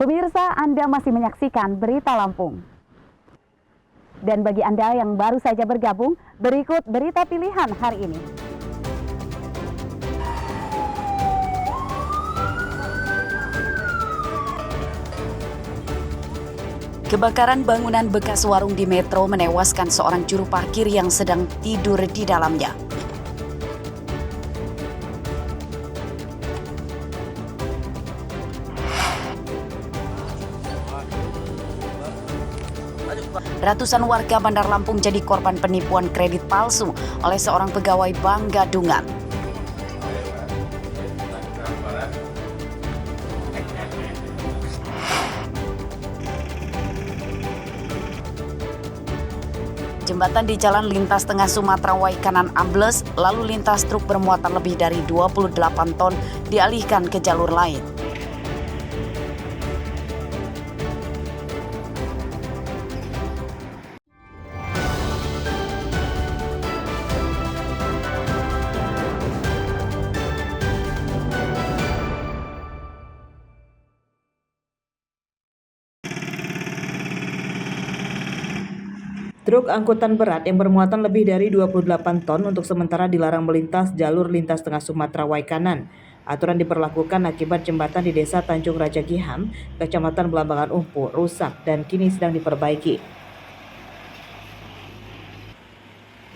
Pemirsa, Anda masih menyaksikan Berita Lampung. Dan bagi Anda yang baru saja bergabung, berikut berita pilihan hari ini. Kebakaran bangunan bekas warung di Metro menewaskan seorang juru parkir yang sedang tidur di dalamnya. Ratusan warga Bandar Lampung jadi korban penipuan kredit palsu oleh seorang pegawai Bank Gadungan. Jembatan di Jalan Lintas Tengah Sumatera Waikanan ambles, lalu lintas truk bermuatan lebih dari 28 ton dialihkan ke jalur lain. Truk angkutan berat yang bermuatan lebih dari 28 ton untuk sementara dilarang melintas jalur lintas tengah Sumatera Waikanan. Aturan diberlakukan akibat jembatan di Desa Tanjung Raja Giham, Kecamatan Belambangan Umpu, rusak dan kini sedang diperbaiki.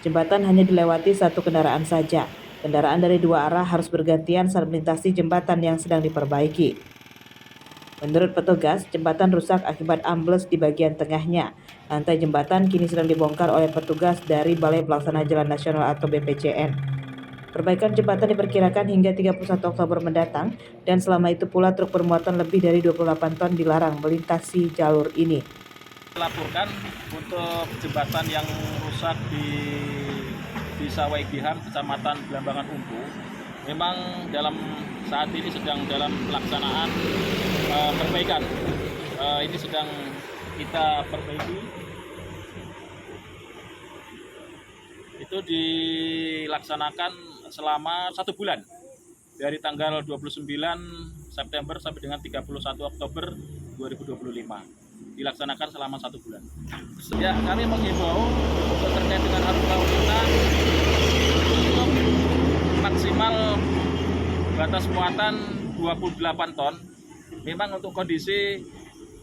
Jembatan hanya dilewati satu kendaraan saja. Kendaraan dari dua arah harus bergantian saat melintasi jembatan yang sedang diperbaiki. Menurut petugas, jembatan rusak akibat ambles di bagian tengahnya. Lantai jembatan kini sedang dibongkar oleh petugas dari Balai Pelaksana Jalan Nasional atau BPJN. Perbaikan jembatan diperkirakan hingga 31 Oktober mendatang dan selama itu pula truk bermuatan lebih dari 28 ton dilarang melintasi jalur ini. Laporkan untuk jembatan yang rusak di Desa Waigiham, Kecamatan Belambangan Umpu, memang dalam saat ini sedang dalam pelaksanaan perbaikan. Ini sedang kita perbaiki. Itu dilaksanakan selama 1 bulan dari tanggal 29 September sampai dengan 31 Oktober 2025. Dilaksanakan selama 1 bulan. Ya, kami menghimbau terkait dengan arus lalu lintas untuk maksimal batas muatan 28 ton. Memang untuk kondisi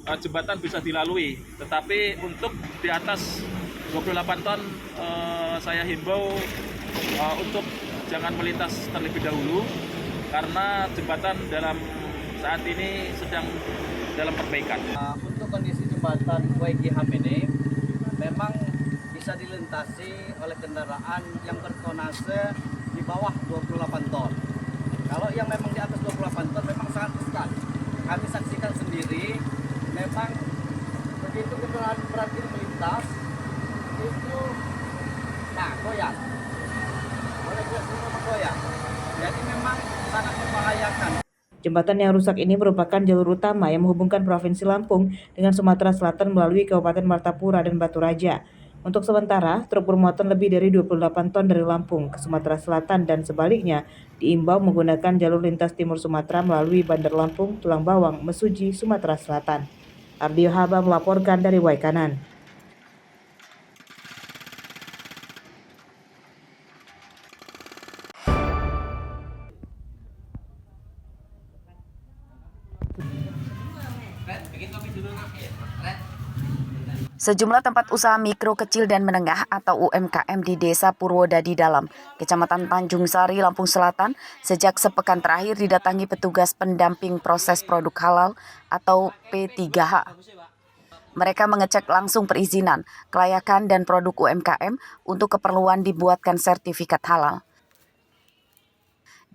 jembatan bisa dilalui, tetapi untuk di atas 28 ton saya himbau untuk jangan melintas terlebih dahulu karena jembatan dalam saat ini sedang dalam perbaikan. Untuk kondisi jembatan Waigiham ini memang bisa dilintasi oleh kendaraan yang bertonase di bawah 28 ton. Kalau yang memang di atas 28 ton memang sangat riskan. Kami saksikan sendiri, memang begitu kendaraan berat ini melintas, itu goyang. Boleh goyang. Jadi memang sangat membahayakan. Jembatan yang rusak ini merupakan jalur utama yang menghubungkan Provinsi Lampung dengan Sumatera Selatan melalui Kabupaten Martapura dan Batu Raja. Untuk sementara, truk bermuatan lebih dari 28 ton dari Lampung ke Sumatera Selatan dan sebaliknya diimbau menggunakan jalur lintas Timur Sumatera melalui Bandar Lampung, Tulang Bawang, Mesuji, Sumatera Selatan. Ardio Haba melaporkan dari Waikanan. Sejumlah tempat usaha mikro, kecil, dan menengah atau UMKM di Desa Purwodadi Dalam, Kecamatan Tanjung Sari, Lampung Selatan, sejak sepekan terakhir didatangi petugas pendamping proses produk halal atau P3H. Mereka mengecek langsung perizinan, kelayakan, dan produk UMKM untuk keperluan dibuatkan sertifikat halal.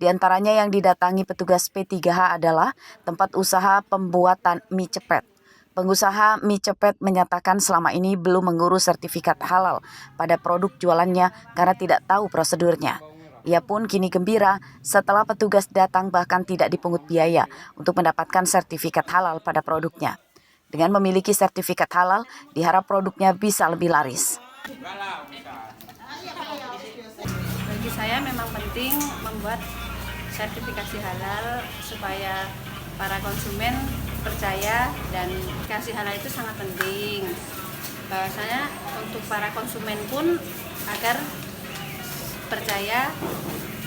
Di antaranya yang didatangi petugas P3H adalah tempat usaha pembuatan mie cepet. Pengusaha mie cepet menyatakan selama ini belum mengurus sertifikat halal pada produk jualannya karena tidak tahu prosedurnya. Ia pun kini gembira setelah petugas datang bahkan tidak dipungut biaya untuk mendapatkan sertifikat halal pada produknya. Dengan memiliki sertifikat halal, diharap produknya bisa lebih laris. Bagi saya memang penting membuat sertifikasi halal supaya para konsumen percaya dan kasih halal itu sangat penting. Bahwasanya untuk para konsumen pun agar percaya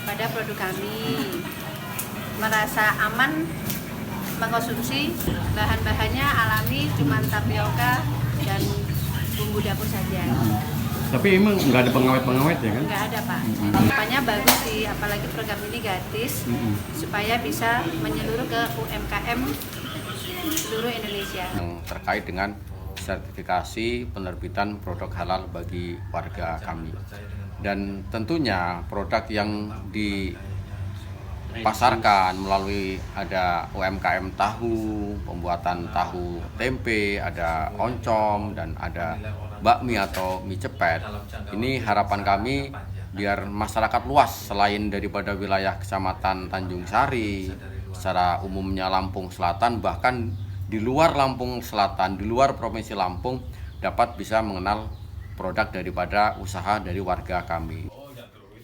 pada produk kami, merasa aman mengkonsumsi bahan-bahannya alami, cuma tapioka dan bumbu dapur saja. Tapi emang nggak ada pengawet-pengawet ya kan? Nggak ada, Pak. Rupanya bagus sih, apalagi program ini gratis, supaya bisa menyeluruh ke UMKM seluruh Indonesia. Terkait dengan sertifikasi penerbitan produk halal bagi warga kami. Dan tentunya produk yang dipasarkan melalui ada UMKM tahu, pembuatan tahu tempe, ada oncom, dan ada bakmi atau mie cepet. Ini harapan kami biar masyarakat luas selain daripada wilayah Kecamatan Tanjung Sari, secara umumnya Lampung Selatan, bahkan di luar Lampung Selatan, di luar Provinsi Lampung dapat bisa mengenal produk daripada usaha dari warga kami.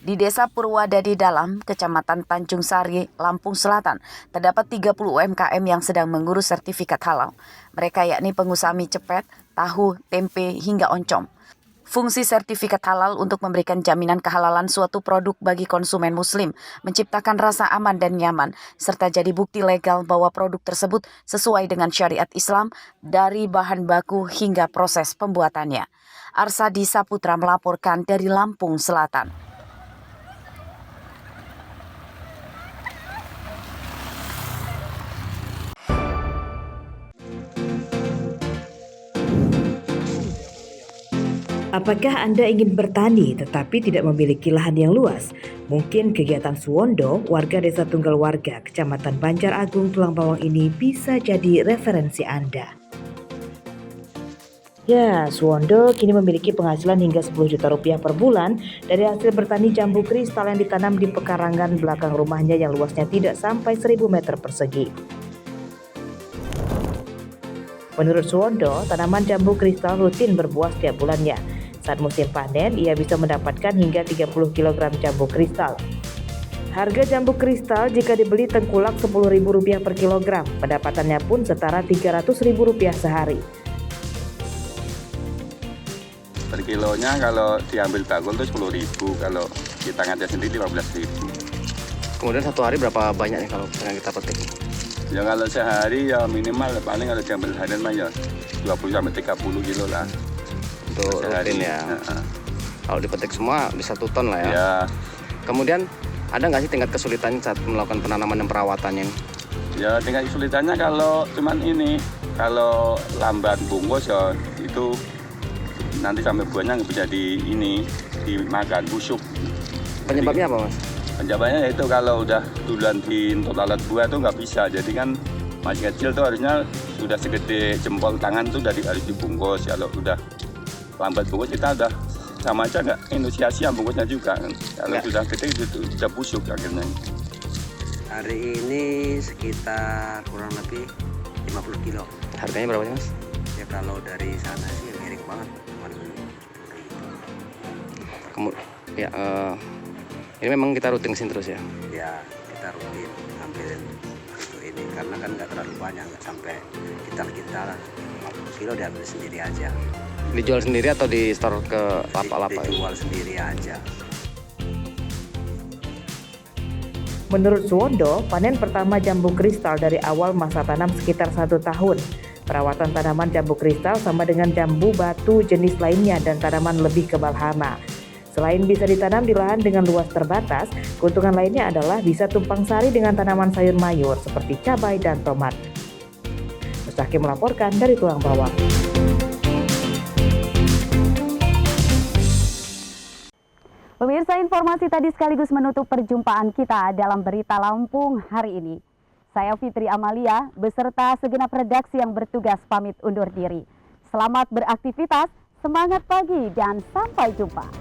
Di Desa Purwodadi Dalam, Kecamatan Tanjung Sari, Lampung Selatan, terdapat 30 UMKM yang sedang mengurus sertifikat halal. Mereka yakni pengusaha mie cepet, tahu, tempe, hingga oncom. Fungsi sertifikat halal untuk memberikan jaminan kehalalan suatu produk bagi konsumen muslim, menciptakan rasa aman dan nyaman, serta jadi bukti legal bahwa produk tersebut sesuai dengan syariat Islam dari bahan baku hingga proses pembuatannya. Arsadi Saputra melaporkan dari Lampung Selatan. Apakah Anda ingin bertani tetapi tidak memiliki lahan yang luas? Mungkin kegiatan Suwondo, warga Desa Tunggal Warga, Kecamatan Banjar Agung, Tulang Bawang ini bisa jadi referensi Anda. Ya, Suwondo kini memiliki penghasilan hingga 10 juta rupiah per bulan dari hasil bertani jambu kristal yang ditanam di pekarangan belakang rumahnya yang luasnya tidak sampai 1000 meter persegi. Menurut Suwondo, tanaman jambu kristal rutin berbuah setiap bulannya. Saat musim panen, ia bisa mendapatkan hingga 30 kg jambu kristal. Harga jambu kristal jika dibeli tengkulak Rp10.000 per kilogram, pendapatannya pun setara Rp300.000 sehari. Per kilonya kalau diambil bakul itu 10.000, kalau kita ngajar sendiri 15.000. Kemudian satu hari berapa banyak nih kalau yang kita petik? Ya kalau sehari ya minimal paling kalau diambil harian mah ya 20-30 kilo lah. Untuk rutin ya. Kalau dipetik semua bisa 1 ton lah ya. Ya. Kemudian ada nggak sih tingkat kesulitan saat melakukan penanaman dan perawatannya? Ya tingkat kesulitannya kalau cuman ini, kalau lambat bungkus ya itu nanti sampai buahnya nggak bisa dimakan, busuk. Penyebabnya apa, Mas? Penyebabnya itu kalau udah duluan di totalat buah tuh nggak bisa. Jadi kan masih kecil tuh harusnya sudah segede jempol tangan tuh harus dibungkus. Kalau udah lambat bungkus kita udah sama aja nggak inisiasi yang bungkusnya juga kan. Kalau sudah gede itu udah busuk akhirnya. Hari ini sekitar kurang lebih 50 kilo. Harganya berapa sih, Mas? Ya kalau dari sana sih miring banget. Ya, ini memang kita rutin kesini terus ya? Ya kita rutin ambil untuk ini karena kan nggak terlalu banyak, nggak sampai kita 50 kilo diambil sendiri aja. Dijual sendiri atau di store ke lapak-lapak? Dijual sendiri aja. Menurut Suwondo, panen pertama jambu kristal dari awal masa tanam sekitar 1 tahun. Perawatan tanaman jambu kristal sama dengan jambu batu jenis lainnya dan tanaman lebih kebal hama. Selain bisa ditanam di lahan dengan luas terbatas, keuntungan lainnya adalah bisa tumpang sari dengan tanaman sayur mayur seperti cabai dan tomat. Mustaqim melaporkan dari Tulang Bawang. Pemirsa, informasi tadi sekaligus menutup perjumpaan kita dalam Berita Lampung hari ini. Saya Fitri Amalia beserta segenap redaksi yang bertugas pamit undur diri. Selamat beraktivitas, semangat pagi dan sampai jumpa.